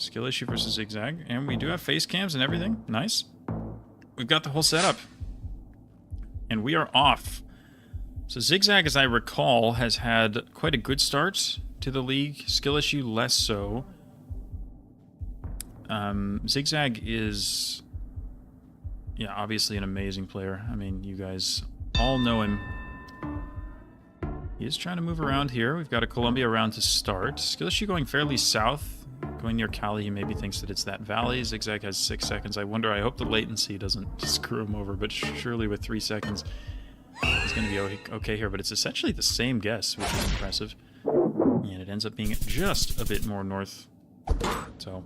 Skill issue versus Zigzag. And we do have face cams and everything. Nice. We've got the whole setup. And we are off. So Zigzag, as I recall, has had quite a good start to the league. Skill issue, less so. Zigzag is... yeah, obviously an amazing player. I mean, you guys all know him. He is trying to move around here. We've got a Columbia round to start. Skill issue going fairly south. Going near Cali, he maybe thinks that it's that valley. Zigzag has 6 seconds. I wonder, I hope the latency doesn't screw him over, but surely with 3 seconds, he's going to be okay here. But it's essentially the same guess, which is impressive. And it ends up being just a bit more north. So,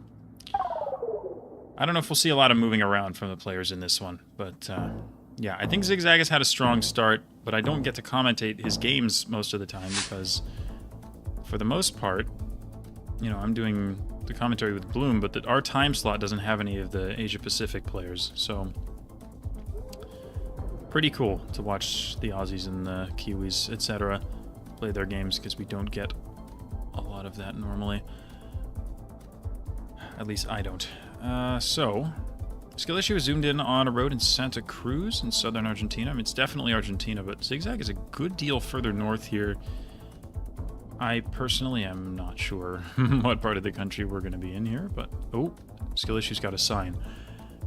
I don't know if we'll see a lot of moving around from the players in this one, but yeah, I think Zigzag has had a strong start, but I don't get to commentate his games most of the time because, for the most part, you know, I'm doing the commentary with Bloom, but our time slot doesn't have any of the Asia-Pacific players, so pretty cool to watch the Aussies and the Kiwis, etc. play their games because we don't get a lot of that normally. At least I don't. So, Skill issue is zoomed in on a road in Santa Cruz in southern Argentina. I mean, it's definitely Argentina, but Zigzag is a good deal further north here. I personally am not sure what part of the country we're going to be in here, but... oh, Skill issue's got a sign.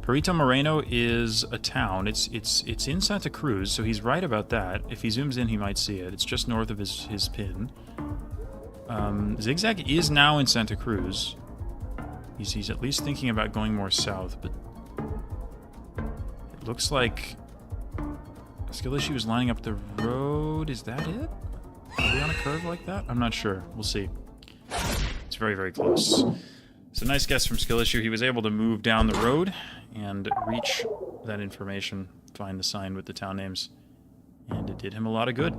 Perito Moreno is a town. It's in Santa Cruz, so he's right about that. If he zooms in, he might see it. It's just north of his pin. Zigzag is now in Santa Cruz. He's at least thinking about going more south, but it looks like Skill issue is lining up the road. Is that it? Are we on a curve like that? I'm not sure. We'll see. It's very, very close. So nice guess from Skill issue. He was able to move down the road and reach that information, find the sign with the town names, and it did him a lot of good.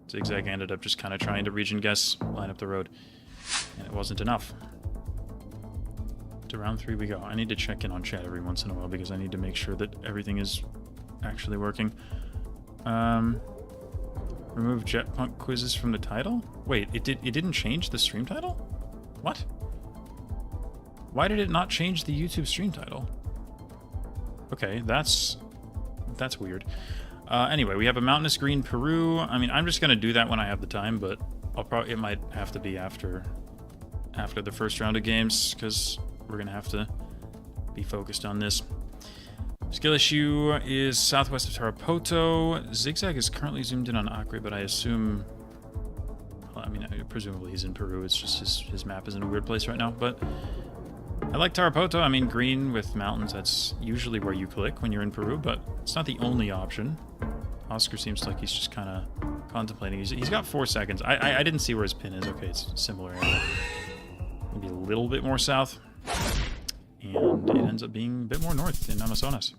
Zigzag ended up just kind of trying to region guess, line up the road, and it wasn't enough. To round 3 we go. I need to check in on chat every once in a while because I need to make sure that everything is actually working. Remove Jetpunk quizzes from the title? Wait, it didn't change the stream title? What? Why did it not change the YouTube stream title? Okay, that's weird. Anyway, we have a mountainous green Peru. I mean, I'm just gonna do that when I have the time, but it might have to be after the first round of games because we're gonna have to be focused on this. Skill issue is southwest of Tarapoto. Zigzag is currently zoomed in on Acre, but I assume... well, I mean, presumably he's in Peru. It's just his map is in a weird place right now, but... I like Tarapoto. I mean, green with mountains, that's usually where you click when you're in Peru, but it's not the only option. Oscar seems like he's just kind of contemplating. He's got 4 seconds. I didn't see where his pin is. Okay, it's a similar area. Maybe a little bit more south. And it ends up being a bit more north in Amazonas.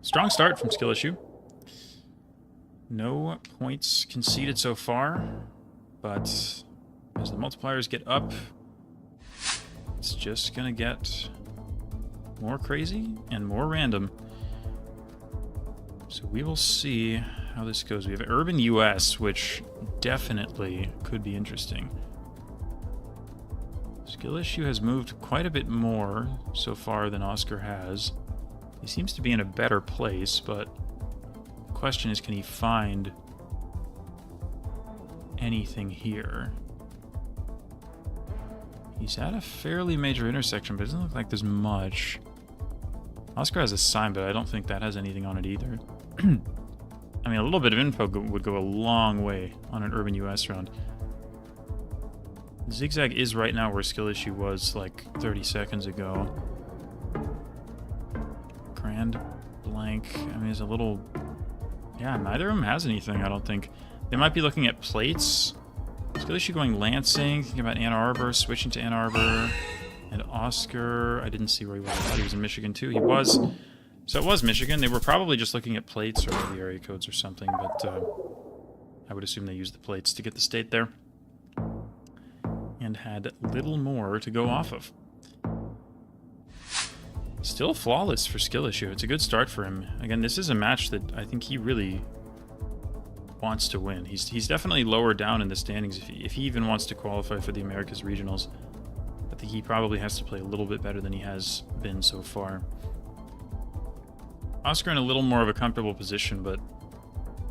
Strong start from Skill issue. No points conceded so far, but as the multipliers get up, it's just gonna get more crazy and more random. So we will see how this goes. We have Urban US, which definitely could be interesting. Skill issue has moved quite a bit more so far than Oscar has. He seems to be in a better place, but the question is, can he find anything here? He's at a fairly major intersection, but it doesn't look like there's much. Oscar has a sign, but I don't think that has anything on it either. I mean, a little bit of info would go a long way on an Urban US round. Zigzag is right now where Skill issue was like 30 seconds ago. Grand blank. I mean, there's a little... yeah, neither of them has anything, I don't think. They might be looking at plates. Skill issue going Lansing, thinking about Ann Arbor, switching to Ann Arbor. And Oscar, I didn't see where he was. I thought he was in Michigan too. He was. So it was Michigan. They were probably just looking at plates or maybe area codes or something, but I would assume they used the plates to get the state there. And had little more to go off of. Still flawless for Skill issue. It's a good start for him. Again, this is a match that I think he really wants to win. He's definitely lower down in the standings if he even wants to qualify for the Americas Regionals. I think he probably has to play a little bit better than he has been so far. Oscar in a little more of a comfortable position, but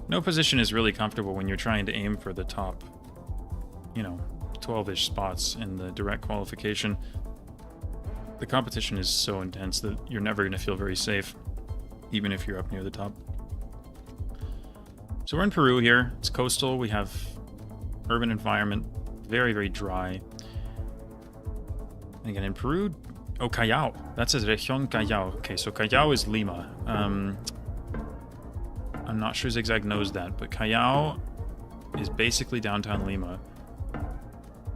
no position is really comfortable when you're trying to aim for the top, you know, 12-ish spots in the direct qualification. The competition is so intense that you're never going to feel very safe, even if you're up near the top. So we're in Peru here. It's coastal. We have urban environment, very, very dry. And again, in Peru, oh, Callao. That says Región Callao. Okay, so Callao is Lima. I'm not sure Zigzag knows that, but Callao is basically downtown Lima.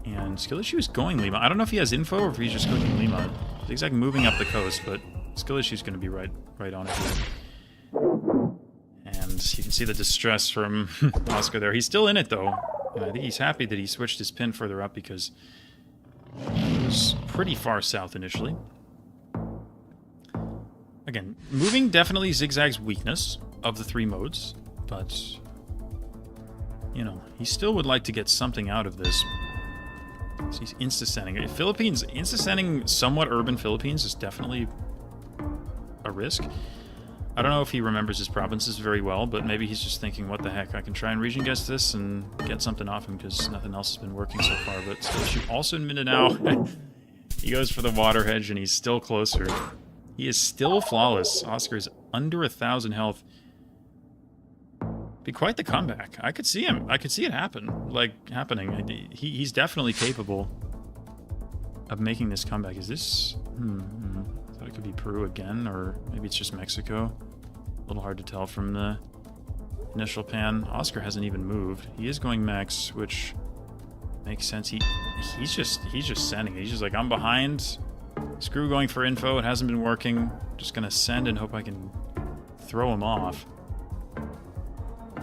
And Skill Issue is going Lima. I don't know if he has info or if he's just going Lima. Zigzag moving up the coast, but Skill Issue is going to be right on it here. And you can see the distress from Oscar there. He's still in it, though. And I think he's happy that he switched his pin further up because it was pretty far south initially. Again, moving definitely Zigzag's weakness of the 3 modes, but, you know, he still would like to get something out of this. So he's insta-sending. Philippines, insta-sending somewhat urban Philippines is definitely a risk. I don't know if he remembers his provinces very well, but maybe he's just thinking, what the heck, I can try and region guess this and get something off him because nothing else has been working so far. But Skill also in Mindanao. He goes for the water hedge and he's still closer. He is still flawless. Oscar is under 1,000 health. Be quite the comeback. I could see him. I could see it happening. He's definitely capable of making this comeback. Is this... I thought it could be Peru again, or maybe it's just Mexico. A little hard to tell from the initial pan. Oscar hasn't even moved. He is going Mex, which makes sense. He's just sending it. He's just like, I'm behind. Screw going for info. It hasn't been working. Just gonna send and hope I can throw him off.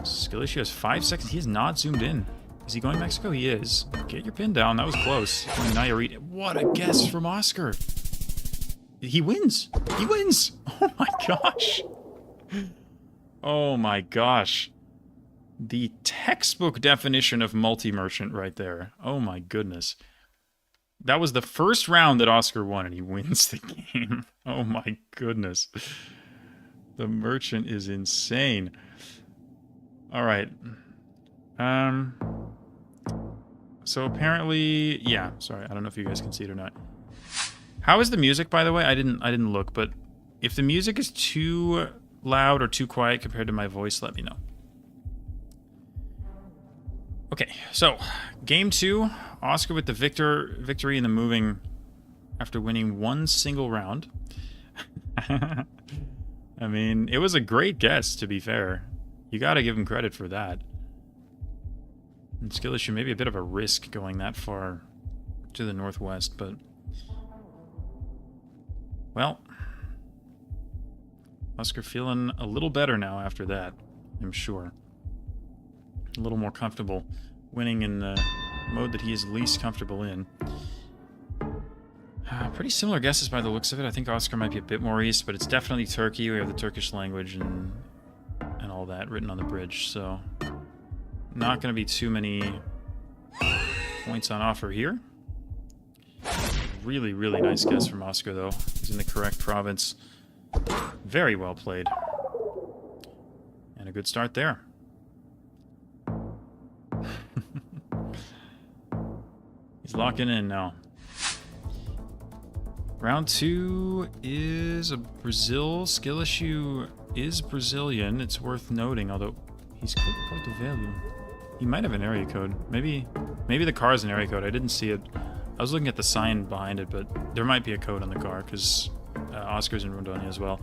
Skill Issue has 5 seconds. He is not zoomed in. Is he going Mexico? He is. Get your pin down. That was close. Going Nayarit. What a guess from Oscar. He wins. He wins. Oh my gosh. Oh my gosh. The textbook definition of multi-merchant right there. Oh my goodness. That was the first round that Oscar won and he wins the game. Oh my goodness. The merchant is insane. All right. So apparently, yeah, sorry. I don't know if you guys can see it or not. How is the music, by the way? I didn't look, but if the music is too loud or too quiet compared to my voice, let me know. Okay, so game 2, Oscar with the victory in the moving after winning 1 single round. I mean, it was a great guess, to be fair. You gotta give him credit for that. And Skill Issue, maybe a bit of a risk going that far to the northwest, but... Well, Oscar feeling a little better now after that, I'm sure. A little more comfortable winning in the mode that he is least comfortable in. Pretty similar guesses by the looks of it. I think Oscar might be a bit more east, but it's definitely Turkey. We have the Turkish language and all that written on the bridge, so not going to be too many points on offer here. Really, really nice guess from Oscar, though. He's in the correct province. Very well played. And a good start there. He's locking in now. Round 2 is a Brazil. Skill Issue is Brazilian. It's worth noting, although he's clicked Porto Velho. He might have an area code. Maybe the car is an area code. I didn't see it. I was looking at the sign behind it, but there might be a code on the car because Oscar's in Rondônia as well.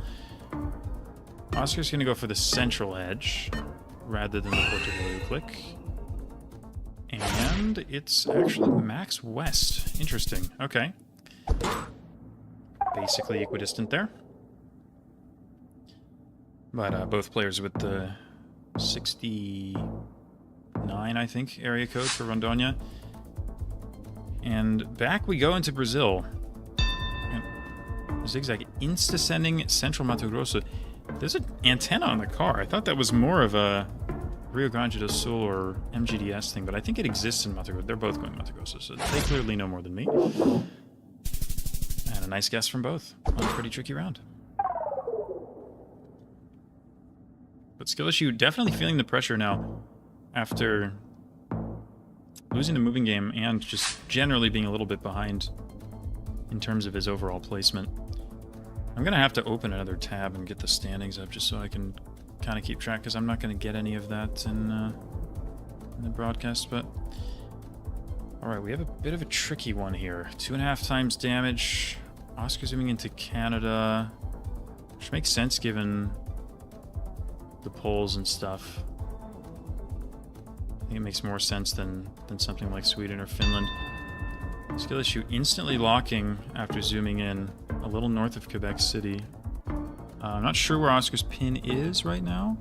Oscar's going to go for the central edge rather than the Porto Velho click. And it's actually Max West. Interesting. Okay. Basically equidistant there. But both players with the 69, I think, area code for Rondônia. And back we go into Brazil. And Zigzag insta-sending Central Mato Grosso. There's an antenna on the car. I thought that was more of a Rio Grande do Sul or MGDS thing, but I think it exists in Mato Grosso. They're both going Mato Grosso, so they clearly know more than me. And a nice guess from both on a pretty tricky round. But Skill Issue definitely feeling the pressure now after losing the moving game and just generally being a little bit behind in terms of his overall placement. I'm going to have to open another tab and get the standings up just so I can kind of keep track, because I'm not going to get any of that in the broadcast. But alright, we have a bit of a tricky one here. 2.5 times damage. Oscar zooming into Canada, which makes sense given the polls and stuff. I think it makes more sense than something like Sweden or Finland. Skill Issue instantly locking after zooming in a little north of Quebec City. I'm not sure where Oscar's pin is right now.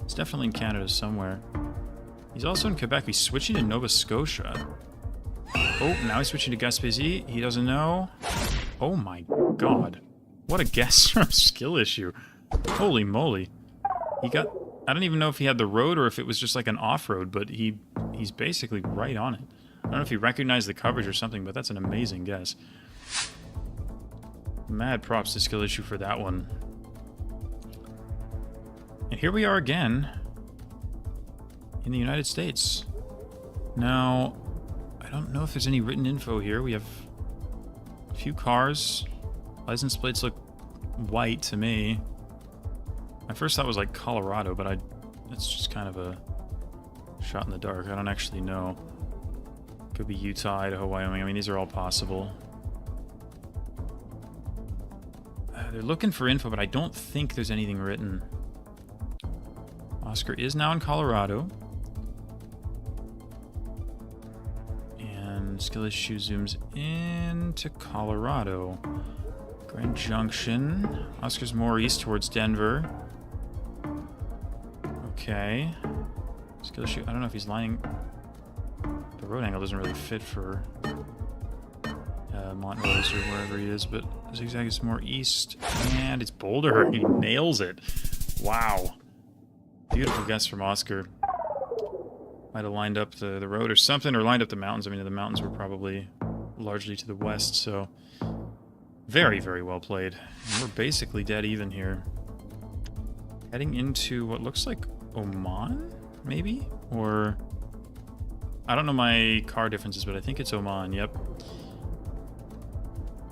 It's definitely in Canada somewhere. He's also in Quebec. He's switching to Nova Scotia. Oh, now he's switching to Gaspésie. He doesn't know. Oh my god. What a guess from Skill Issue. Holy moly. He got... I don't even know if he had the road or if it was just like an off-road, but he's basically right on it. I don't know if he recognized the coverage or something, but that's an amazing guess. Mad props to Skill Issue for that one. And here we are again in the United States. Now, I don't know if there's any written info here. We have a few cars. License plates look white to me. My first thought was like Colorado, but it's just kind of a shot in the dark. I don't actually know. Could be Utah, Idaho, Wyoming. I mean, these are all possible. They're looking for info, but I don't think there's anything written. Oscar is now in Colorado. And Skill Issue zooms into Colorado. Grand Junction. Oscar's more east towards Denver. Okay. Skill Issue, I don't know if he's lining... The road angle doesn't really fit for Montrose or wherever he is, but Zigzag is more east, and it's Boulder. He nails it. Wow. Beautiful guess from Oscar. Might have lined up the road or something, or lined up the mountains. I mean, the mountains were probably largely to the west, so very, very well played. And we're basically dead even here. Heading into what looks like Oman, maybe? Or... I don't know my car differences, but I think it's Oman, yep.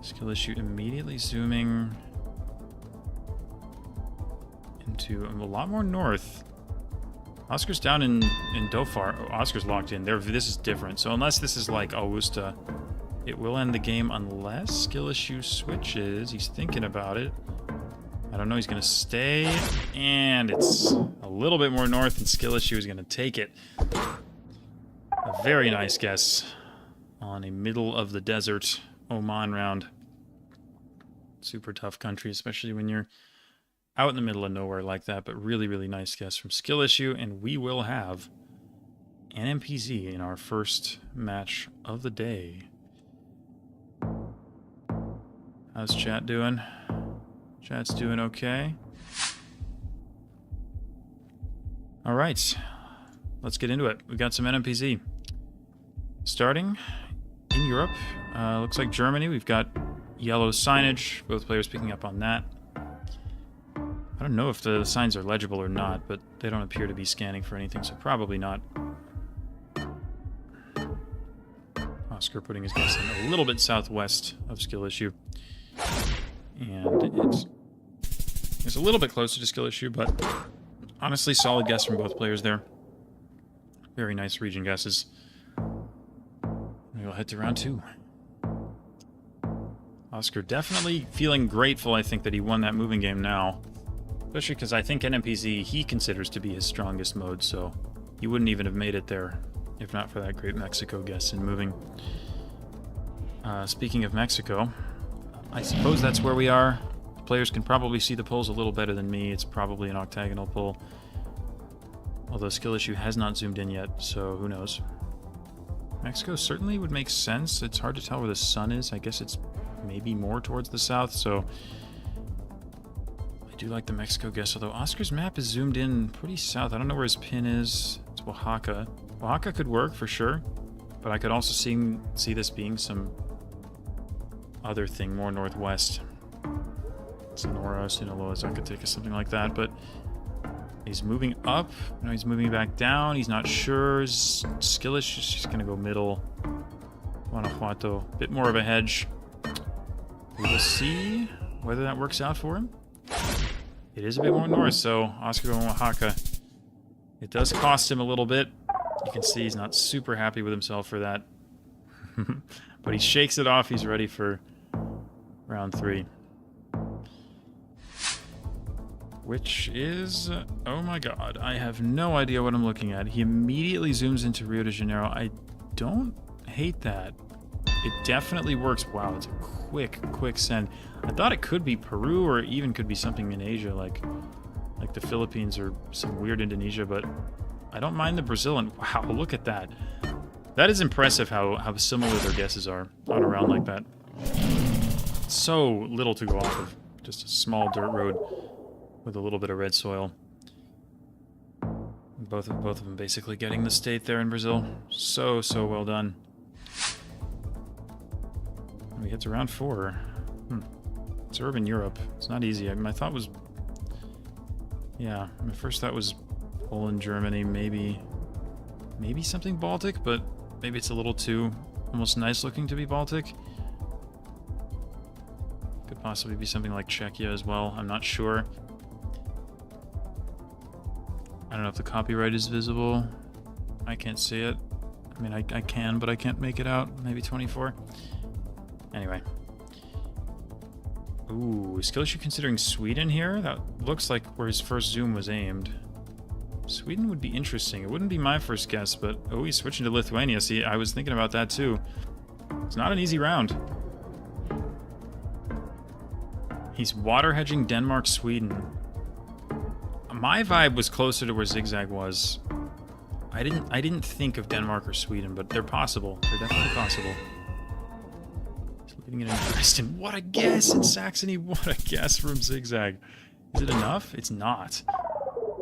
Skill Issue immediately zooming into a lot more north. Oscar's down in Dhofar. Oh, Oscar's locked in. This is different. So unless this is like Augusta, it will end the game unless Skill Issue switches. He's thinking about it. I don't know. He's going to stay. And it's a little bit more north, and Skill Issue is going to take it. A very nice guess on a middle-of-the-desert Oman round. Super tough country, especially when you're out in the middle of nowhere like that, but really, really nice guess from Skill Issue, and we will have an NMPZ in our first match of the day. How's chat doing? Chat's doing okay. All right, let's get into it. We've got some NMPZ. Starting in Europe, looks like Germany. We've got yellow signage, both players picking up on that. I don't know if the signs are legible or not, but they don't appear to be scanning for anything, so probably not. Oscar putting his guess in a little bit southwest of Skill Issue. And it's a little bit closer to Skill Issue, but honestly, solid guess from both players there. Very nice region guesses. We'll head to round 2. Oscar definitely feeling grateful, I think, that he won that moving game now. Especially because I think NMPZ he considers to be his strongest mode, so he wouldn't even have made it there if not for that great Mexico guess in moving. Speaking of Mexico, I suppose that's where we are. The players can probably see the polls a little better than me. It's probably an octagonal poll. Although Skill Issue has not zoomed in yet, so who knows. Mexico certainly would make sense. It's hard to tell where the sun is. I guess it's maybe more towards the south, so I do like the Mexico guess, although Oscar's map is zoomed in pretty south. I don't know where his pin is. It's Oaxaca. Oaxaca could work for sure, but I could also see this being some other thing more northwest. Sonora, Sinaloa, Zacatecas, something like that, but he's moving up. No, he's moving back down. He's not sure. Skillish is just going to go middle. Guanajuato, a bit more of a hedge. We will see whether that works out for him. It is a bit more north, so Oscar going Oaxaca. It does cost him a little bit. You can see he's not super happy with himself for that. But he shakes it off. He's ready for round 3. Which is... oh my god, I have no idea what I'm looking at. He immediately zooms into Rio de Janeiro. I don't hate that. It definitely works. Wow, it's a quick send. I thought it could be Peru or even could be something in Asia like the Philippines or some weird Indonesia, but I don't mind the Brazil. And wow, look at that. That is impressive how similar their guesses are on a round like that. So little to go off of. Just a small dirt road with a little bit of red soil. Both of them basically getting the state there in Brazil. So well done. We hit to round 4. It's urban Europe. It's not easy. My thought was... yeah, my first thought was Poland, Germany, maybe something Baltic, but maybe it's a little too almost nice looking to be Baltic. Could possibly be something like Czechia as well. I'm not sure. I don't know if the copyright is visible. I can't see it. I mean, I can, but I can't make it out. Maybe 24. Anyway. Ooh, is Skillish considering Sweden here? That looks like where his first zoom was aimed. Sweden would be interesting. It wouldn't be my first guess, but... oh, he's switching to Lithuania. See, I was thinking about that too. It's not an easy round. He's water hedging Denmark, Sweden. My vibe was closer to where Zigzag was. I didn't think of Denmark or Sweden, but they're possible. They're definitely possible. He's leaving it in Dresden. What a guess in Saxony. What a guess from Zigzag. Is it enough? It's not.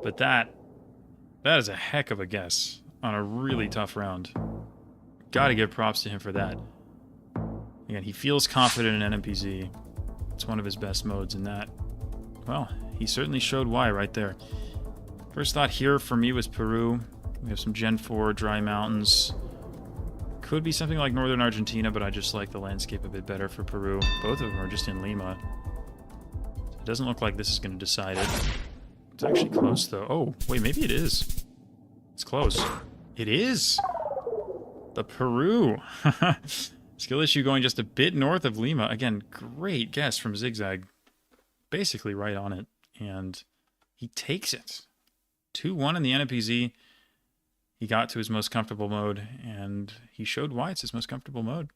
But that is a heck of a guess on a really tough round. Gotta give props to him for that. Again, he feels confident in NMPZ. It's one of his best modes in that. Well, he certainly showed why right there. First thought here for me was Peru. We have some Gen 4 dry mountains. Could be something like northern Argentina, but I just like the landscape a bit better for Peru. Both of them are just in Lima. It doesn't look like this is going to decide it. It's actually close, though. Oh, wait, maybe it is. It's close. It is! The Peru! Skill issue going just a bit north of Lima. Again, great guess from Zigzag. Basically right on it. And he takes it. 2-1 in the NMPZ. He got to his most comfortable mode, and he showed why it's his most comfortable mode.